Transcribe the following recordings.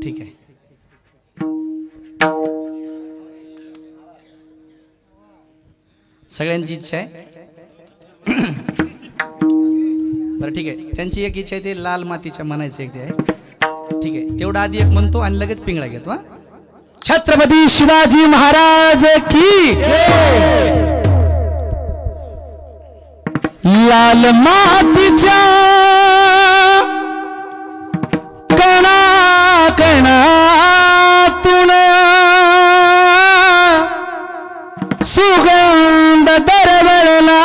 ठीक आहे. सगळ्यांची इच्छा आहे. बरं ठीक आहे, त्यांची एक इच्छा आहे ते लाल मातीच्या म्हणायचं एक ते आहे. ठीक आहे, तेवढा आधी एक म्हणतो आणि लगेच पिंगळा घेतो. हा, छत्रपती शिवाजी महाराज की लाल मातीच्या कणा कणातून सुगंध दरवळला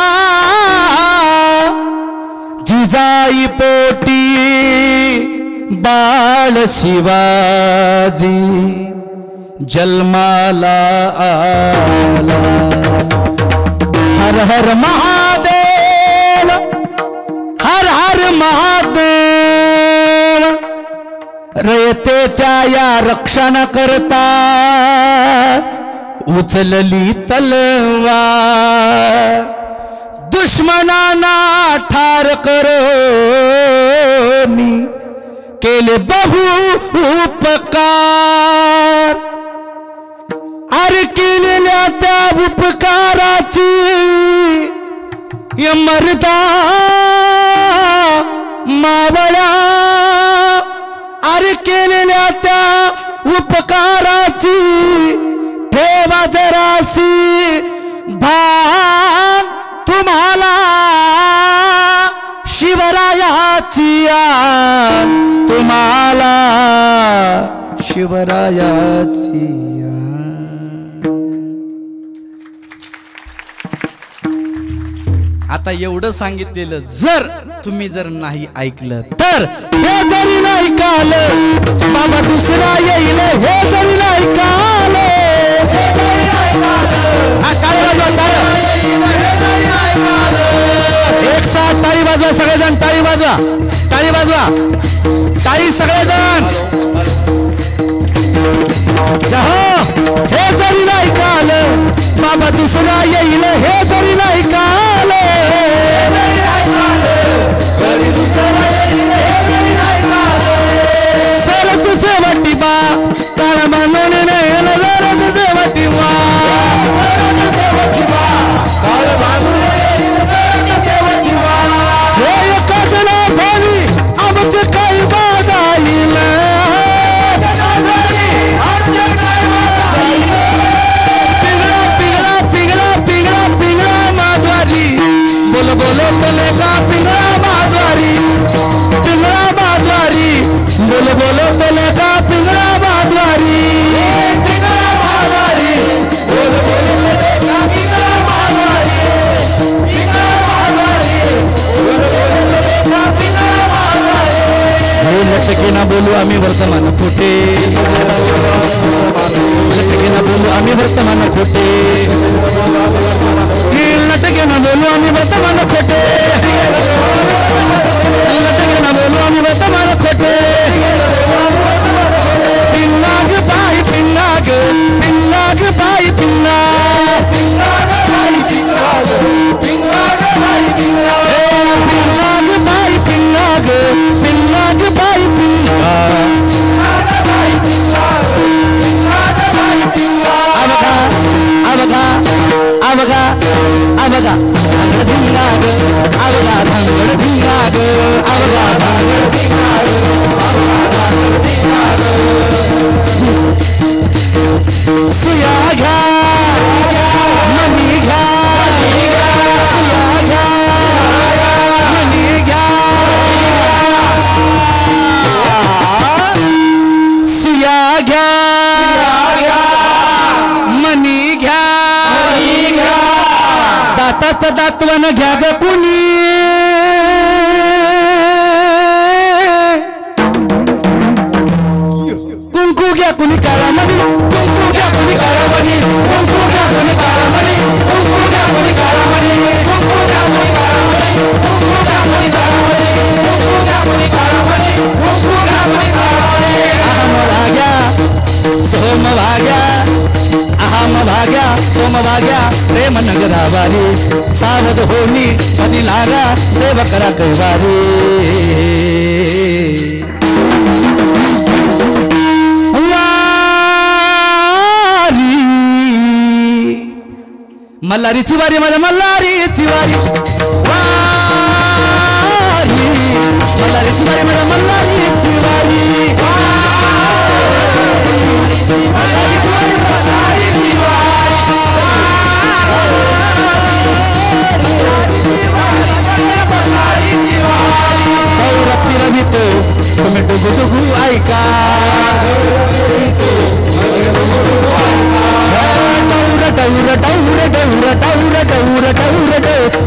जिजाई पोटी बाळ शिवाजी जन्माला आला. हर हर महादेव, हर हर महादेव. रयतेच्या या रक्षण करता उचलली तलवार. दुश्मनांना ठार करोनी केले बहु उपकार. अरे केलेल्या त्या उपकाराची मर्दा मावळा. अरे केलेल्या त्या उपकाराची ठेवा जरासी भान तुम्हाला शिवरायाची तुम्हाला शिवरायाची. आता एवढं सांगितलेलं जर तुम्ही जर नाही ऐकलं तर हे जरी नाही कालं बाबा दुसरा येईल. हे जरी नाही कालं एक साथ टाळी वाजवा सगळेजण. टाळी वाजवा, टाळी वाजवा, टाळी सगळेजण. हे जरी नाही कालं बाबा दुसरा येईल. हे जरी नाही कालं सर तुझे वाटी बा काळ बांधून नाही तुझे वाटी बा हे एकाच ना भावी आमचे काही बाजाईल. पिंगळा पिंगळा पिंगळा पिंगळा माधवारी बोल बोलो बोले का पिंगळा माधवारी. पिंगळा माधवारी बोल बोलो बोले का पिंगळा माधवारी. पिंगळा माधवारी बोल बोलो बोले का पिंगळा माधवारी. पिंगळा माधवारी बोल बोलो बोले का पिंगळा माधवारी. हे लटके ना बोलू आम्ही वर्तमान खोटे. लटके ना बोलू आम्ही वर्तमान खोटे. लटके ना बोलू आम्ही वर्तमान खोटे. लटके ना बोलू आम्ही वर्तमान खोटे. पिन्नाग बाई पिन्नाग, पिन्नाग बाई पिन्ना. पिन्नाग बाई पिन्नाग, पिन्नाग बाई पिन्ना. पिन्नाग बाई पिन्नाग, पिन्नाग बाई पिन्ना. अवघा अवघा अवघा धांगड भिंगाग. अवघा धांगड भिंगाग. अवघा धांगड भिंगाग. अवघा धांगड भिंगाग. सुया घ्या मनी घ्या. सुया घ्या मनी घ्या. सुया घ्या मनी घ्या. दाताचं दातवण घ्या ग कुणी. कुंकू घ्या कुणी काळामणी. कुंकू घ्या कुणी काळामणी. कुंकू घ्या कुणी काळामणी. कुंकू घ्या कुणी काळामणी. कुंकू घ्या कुणी काळामणी. कुंकू घ्या कुणी काळामणी. कुंकू घ्या कुणी काळामणी. कुंकू घ्या कुणी काळामणी. अहम भाग्या सोम भाग्या. अहम भाग्या सोम भाग्या प्रेम नगरावारी. सावध होनी मनी लागा देव करा कैवारी. मल्हारीची वारी माझ्या मल्हारीची वारी मल्हारीची वारी माझ्या मल्हारीची वारी फिरवितो तुम्ही डुगू डुगू ऐका डौर डौर डौर डौर डौर डौर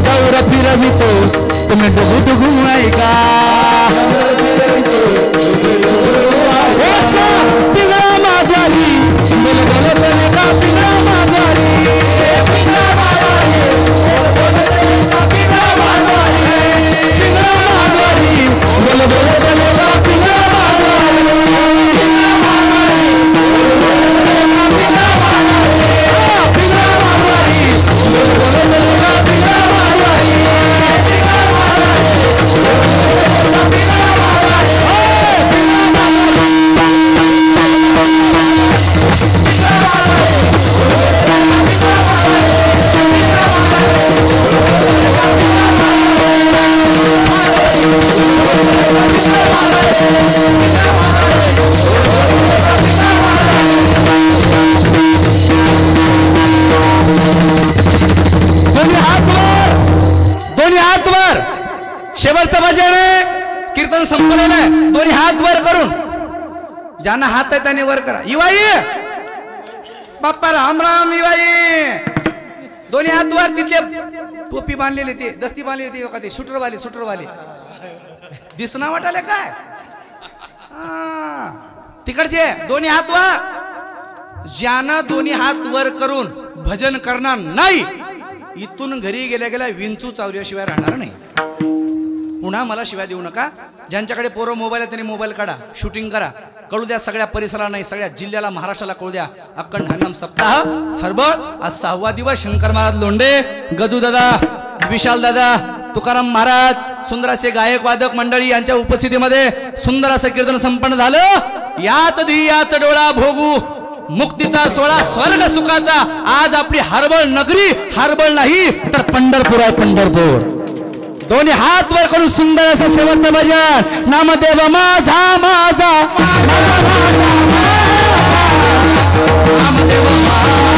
डौर फिरवितो तुम्ही डुगू डुगू ऐका पिंगळा माधवारी बोल बोल बोल का पिंगळा माधवारी पिंगळा माधवारी पिंगळा माधवारी बोल बोल बोल का पिंगळा शेवटचं भजन कीर्तन संपलेलं आहे. दोन्ही हात वर करून ज्यांना हात आहे त्याने वर करा. इवाई बाप्पा राम राम. इवाई दोन्ही हात वर. तिथले टोपी बांधलेले ते दस्ती बांधलेली ते का ते शूटरवाले दिसना वाटाले काय तिकडचे दोन्ही हात वर. ज्यानं दोन्ही हात वर करून भजन करणार नाही इथून घरी गेल्या गेल्या विंचू चावल्याशिवाय राहणार नाही. पुन्हा मला शिवाय देऊ नका. ज्यांच्याकडे पोरं मोबाईल आहे त्यांनी मोबाईल काढा, शूटिंग करा, कळू द्या सगळ्या परिसराला नाही सगळ्या जिल्ह्याला महाराष्ट्राला कळू द्या. अखंड हरिनाम सप्ताह हरबळ आज 6वा दिवस. शंकर महाराज लोंढे, गदू दादा, विशाल दादा, तुकाराम महाराज, सुंदर असे गायक वादक मंडळी यांच्या उपस्थितीमध्ये सुंदर असं कीर्तन संपन्न झालं. याच धियाच डोळा भोगू मुक्तीचा सोळा स्वर्ग सुखाचा. आज आपली हरबळ नगरी हरबळ नाही तर पंढरपूर आहे. पंढरपूर दोन्ही हात वर करून सुंदर असं शेवटचं भजन. नामदेव माझा माझा नामदेव माझा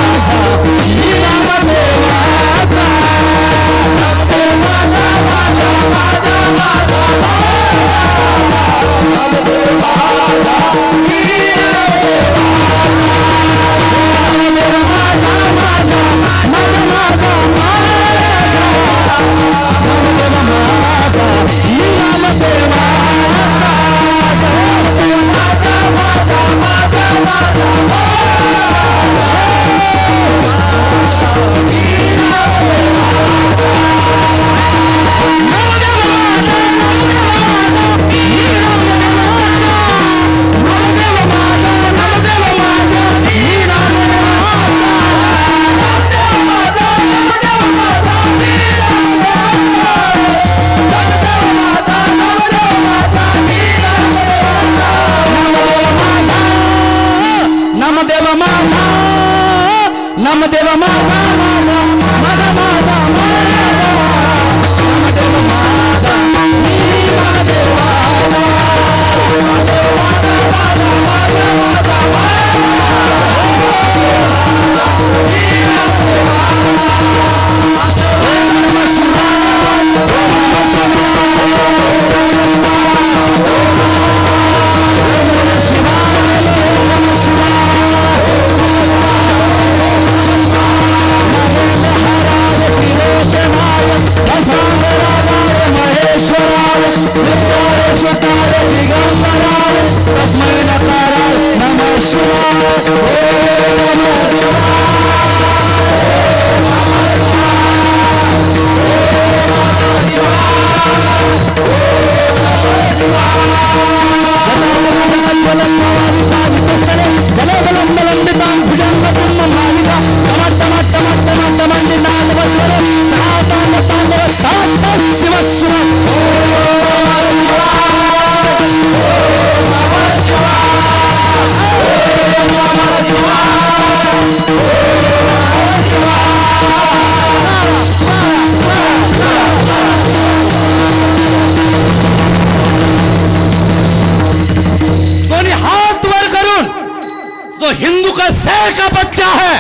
तो हिंदू का शहर का बच्चा है.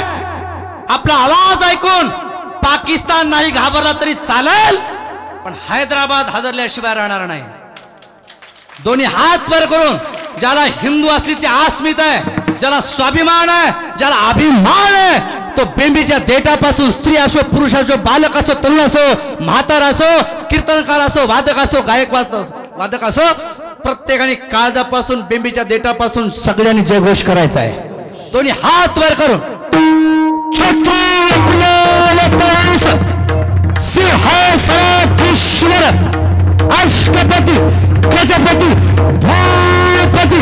आपला आवाज ऐकून पाकिस्तान नाही घाबरला तरी चालेल, पण हैदराबाद हादरल्याशिवाय राहणार नाही. दोन्ही हात वर करून ज्याला हिंदू असल्याची अस्मिता आहे, ज्याला स्वाभिमान आहे, ज्याला अभिमान आहे, तो बेंबीच्या देठापासून स्त्री असो, पुरुष असो, बालक असो, तरुण असो, म्हातार असो, कीर्तनकार असो, वादक असो, गायक वादक असो, प्रत्येकाने काळजापासून बेंबीच्या देठापासून सगळ्यांनी जयघोष करायचा आहे. दोन्ही हात वर करून सिंहासनाधीश्वर अष्टपती गजपती भूपती